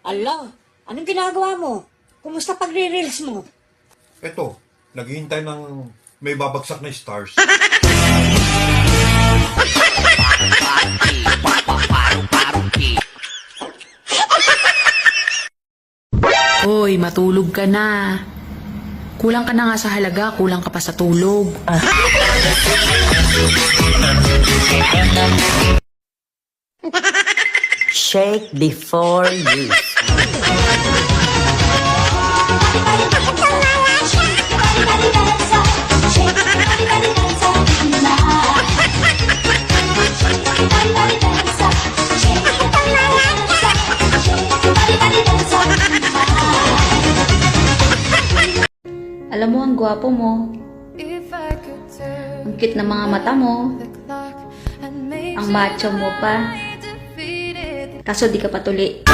Ala, anong ginagawa mo? Kumusta pagre-reels mo? Eto, naghihintay ng may babagsak na stars. Hoy, matulog ka na. Kulang ka na nga sa halaga, kulang ka pa sa tulog. Shake before use. Alam mo, ang gwapo mo. Ang cute na mga mata mo. Ang macho mo pa. Kaso di ka patuli.